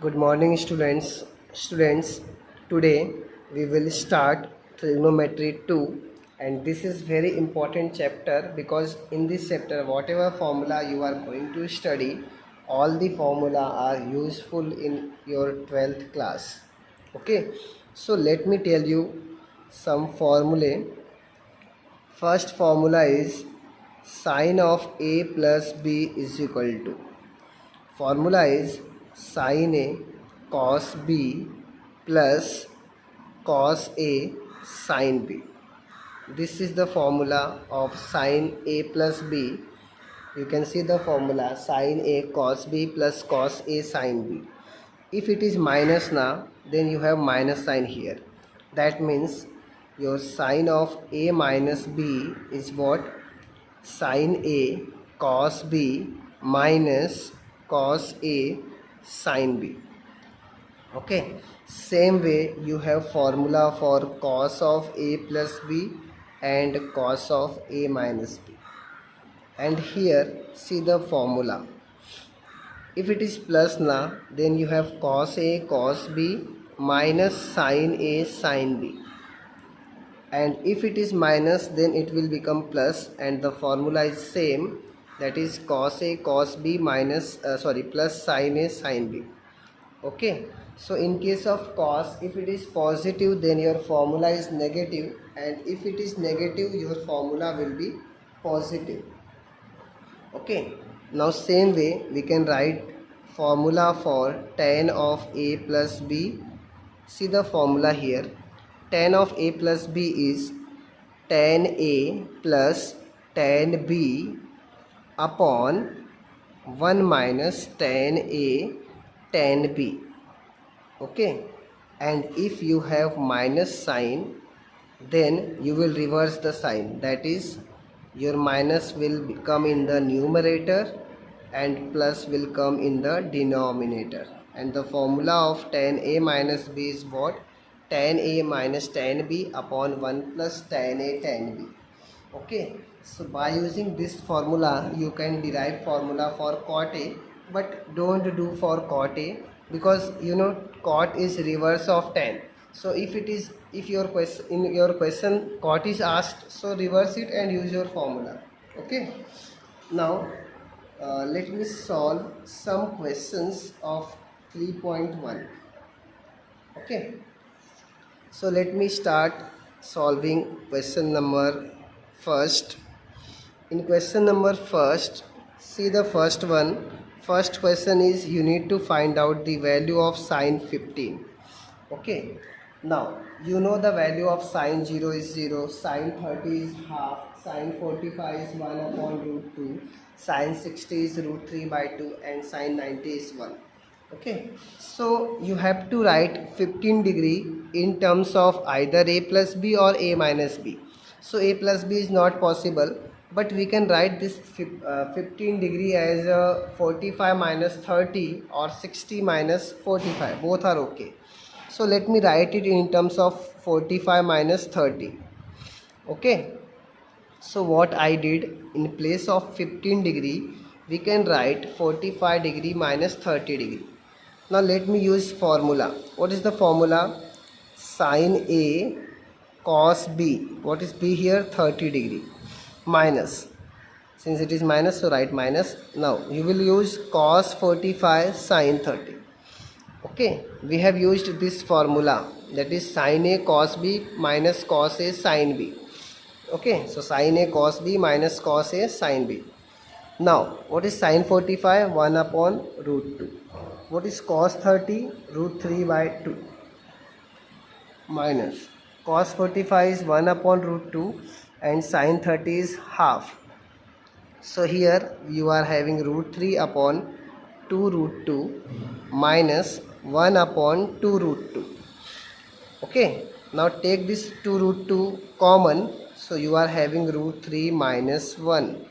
Good morning, students. Today we will start trigonometry 2, and this is very important chapter because in this chapter whatever formula you are going to study, all the formula are useful in your 12th class. Okay, so let me tell you some formulae. First formula is sine of a plus b is equal to. Formula is sin A cos B plus cos A sin B. This is the formula of sin A plus B. You can see the formula sin A cos B plus cos A sin B. If it is minus now, then you have minus sign here. That means your sine of A minus B is what? Sin A cos B minus cos A sin B. Okay, same way you have formula for cos of A plus B and cos of A minus B. And here see the formula. If it is plus now, then you have cos A cos B minus sin A sin B. And if it is minus, then it will become plus, and the formula is same, that is cos A cos B minus plus sin A sin B. Okay, so in case of cos, if it is positive, then your formula is negative, and if it is negative, your formula will be positive. Okay, now same way we can write formula for tan of A plus B. See the formula here. Tan of A plus B is tan A plus tan B upon 1 minus tan A tan B. Okay, and if you have minus sign, then you will reverse the sign, that is your minus will come in the numerator and plus will come in the denominator, and the formula of tan A minus B is what? Tan A minus tan B upon 1 plus tan A tan B. Okay, so by using this formula you can derive formula for cot A, but don't do for cot A, because you know cot is reverse of tan. So if your question in your question cot is asked, so reverse it and use your formula. Okay, now let me solve some questions of 3.1. Okay, so let me start solving question number first. In question number first, see the first one. First question is you need to find out the value of sine 15. Okay, now you know the value of sine 0 is 0, sine 30 is half, sine 45 is 1 upon root 2, sine 60 is root 3 by 2, and sine 90 is 1. Okay, so you have to write 15 degree in terms of either A plus B or A minus B. So A plus B is not possible, but we can write this 15 degree as 45 minus 30 or 60 minus 45. Both are okay. So let me write it in terms of 45 minus 30. Okay. So what I did, in place of 15 degree, we can write 45 degree minus 30 degree. Now let me use formula. What is the formula? Sine A cos B. What is B here? 30 degree. Minus. Since it is minus, so write minus. Now you will use cos 45 sine 30. Okay, we have used this formula, that is sin A cos B minus cos A sin B. Okay, so sin A cos B minus cos A sin B. Now what is sin 45? 1 upon root 2. What is cos 30? Root 3 by 2. Minus cos 45 is 1 upon root 2 and sin 30 is half. So here you are having root 3 upon 2 root 2 minus 1 upon 2 root 2. Okay, now take this 2 root 2 common, so you are having root 3 minus 1.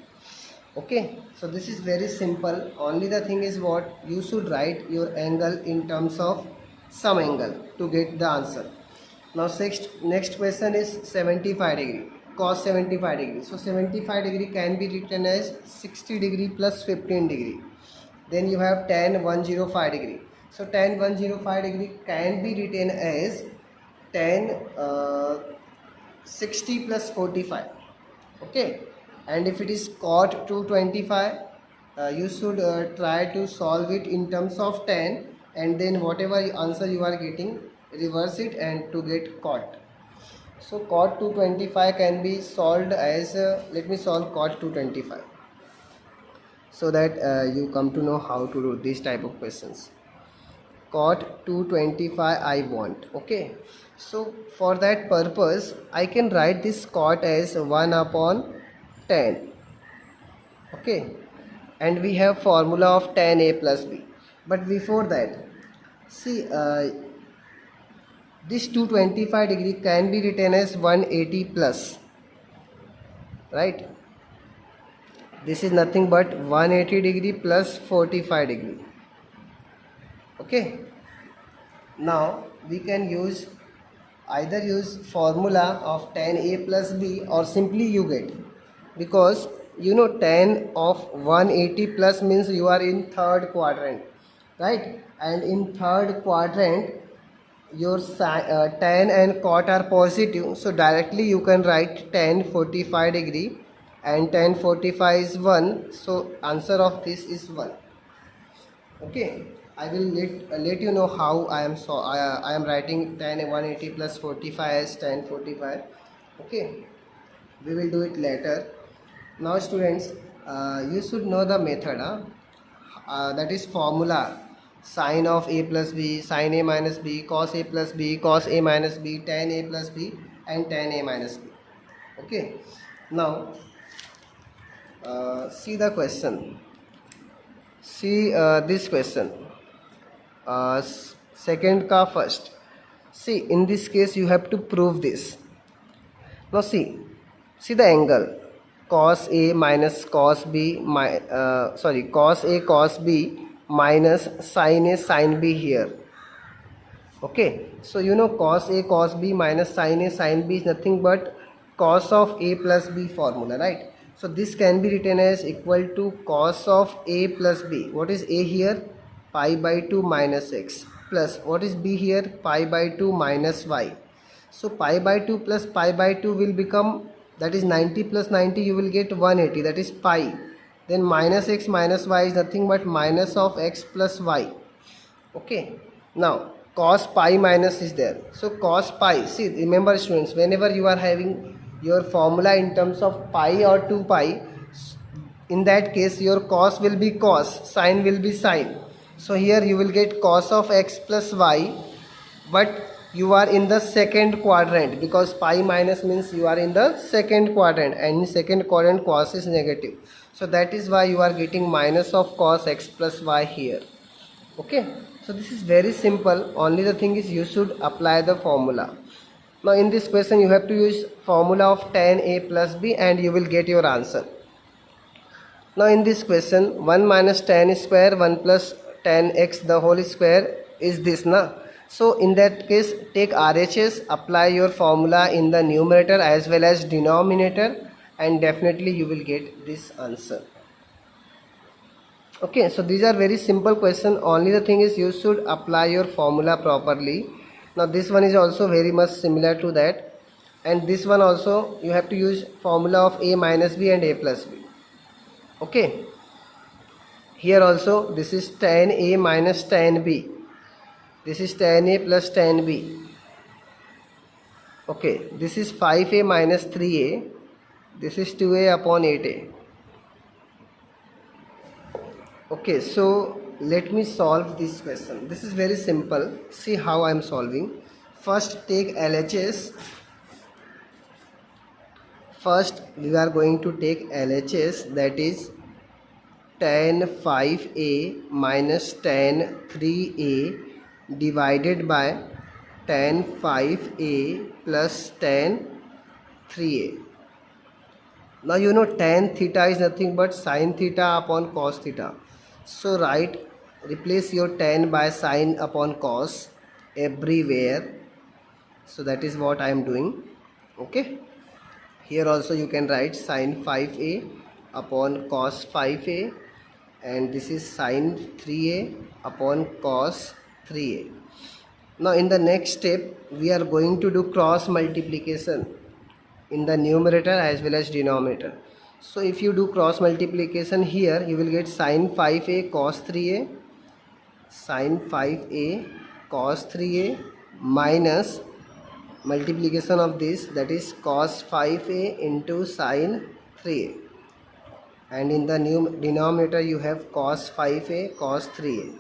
Okay, so this is very simple. Only the thing is what? You should write your angle in terms of some angle to get the answer. Now next question is 75 degree, cos 75 degree. So 75 degree can be written as 60 degree plus 15 degree. Then you have tan 105 degree. So tan 105 degree can be written as tan 60 plus 45. Okay, and if it is cot 225, you should try to solve it in terms of tan, and then whatever answer you are getting, reverse it and to get cot. So cot 225 can be solved as let me solve cot 225 so that you come to know how to do this type of questions. Cot 225 I want. Okay, so for that purpose I can write this cot as 1 upon 10. Okay, and we have formula of tan a plus b. But before that, see, this 225 degree can be written as 180 plus, right? This is nothing but 180 degree plus 45 degree. Okay, now we can use either use formula of tan a plus b, or simply you get, because you know tan of 180 plus means you are in third quadrant, right? And in third quadrant your tan and cot are positive, so directly you can write tan 45 degree, and tan 45 is 1, so answer of this is 1. Okay, I will let you know how I am writing tan 180 plus 45 as tan 45. Okay, we will do it later. Now students, you should know the method, that is formula sine of a plus b, sine a minus b, cos a plus b, cos a minus b, tan a plus b, and tan a minus b. Okay, now see the question. See this question. Second ka first. See, in this case you have to prove this. Now see the angle cos a minus cos b, cos a cos b minus sin a sin b here. Okay, so you know cos a cos b minus sin a sin b is nothing but cos of a plus b formula, right? So this can be written as equal to cos of a plus b. What is a here? Pi by 2 minus x, plus what is b here? Pi by 2 minus y. So pi by 2 plus pi by 2 will become, that is 90 plus 90, you will get 180, that is pi. Then minus x minus y is nothing but minus of x plus y. Okay, now cos pi minus is there, so cos pi, see, remember students, whenever you are having your formula in terms of pi or 2 pi, in that case your cos will be cos, sin will be sin. So here you will get cos of x plus y, but you are in the second quadrant, because pi minus means you are in the second quadrant, and in second quadrant cos is negative, so that is why you are getting minus of cos x plus y here. Okay, so this is very simple, only the thing is you should apply the formula. Now in this question you have to use formula of tan a plus b and you will get your answer. Now in this question 1 minus tan square 1 plus tan x the whole square is this, na? So in that case take RHS, apply your formula in the numerator as well as denominator, and definitely you will get this answer. Okay, so these are very simple question, only the thing is you should apply your formula properly. Now this one is also very much similar to that, and this one also you have to use formula of a minus b and a plus b. Okay, here also this is tan a minus tan b, this is tan a plus tan b. Okay, this is 5a minus 3a, this is 2a upon 8a. Okay, so let me solve this question. This is very simple. See how I am solving. First take LHS. First we are going to take LHS, that is tan 5a minus tan 3a divided by tan 5a plus tan 3a. Now you know tan theta is nothing but sin theta upon cos theta. So replace your tan by sin upon cos everywhere. So that is what I am doing. Okay, here also you can write sin 5a upon cos 5a, and this is sin 3a upon cos 3a. Now in the next step we are going to do cross multiplication in the numerator as well as denominator. So if you do cross multiplication here, you will get sin 5a cos 3a, sin 5a cos 3a minus multiplication of this, that is cos 5a into sin 3a, and in the new denominator you have cos 5a cos 3a.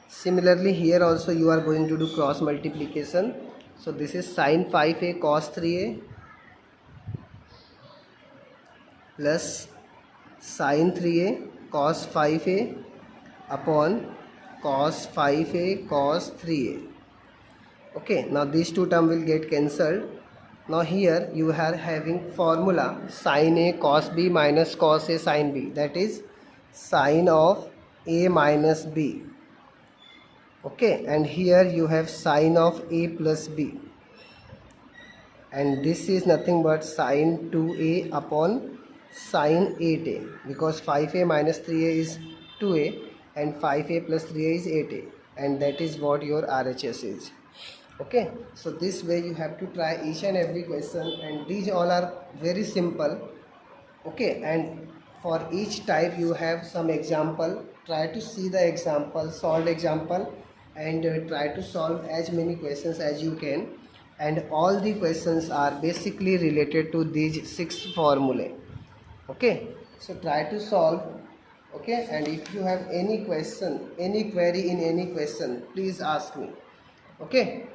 Similarly here also you are going to do cross multiplication. So this is sin 5a cos 3a plus sin 3a cos 5a upon cos 5a cos 3a. Okay, now these two terms will get cancelled. Now here you are having formula sin a cos b minus cos a sin b, that is sin of a minus b. Okay, and here you have sin of a plus b, and this is nothing but sin 2a upon sin 8a, because 5a minus 3a is 2a and 5a plus 3a is 8a, and that is what your RHS is. Okay, so this way you have to try each and every question, and these all are very simple. Okay, and for each type you have some example. Try to see the example, solved example, and try to solve as many questions as you can, and all the questions are basically related to these 6 formulae. Okay, so try to solve. Okay, and if you have any question, any query in any question, please ask me. Okay.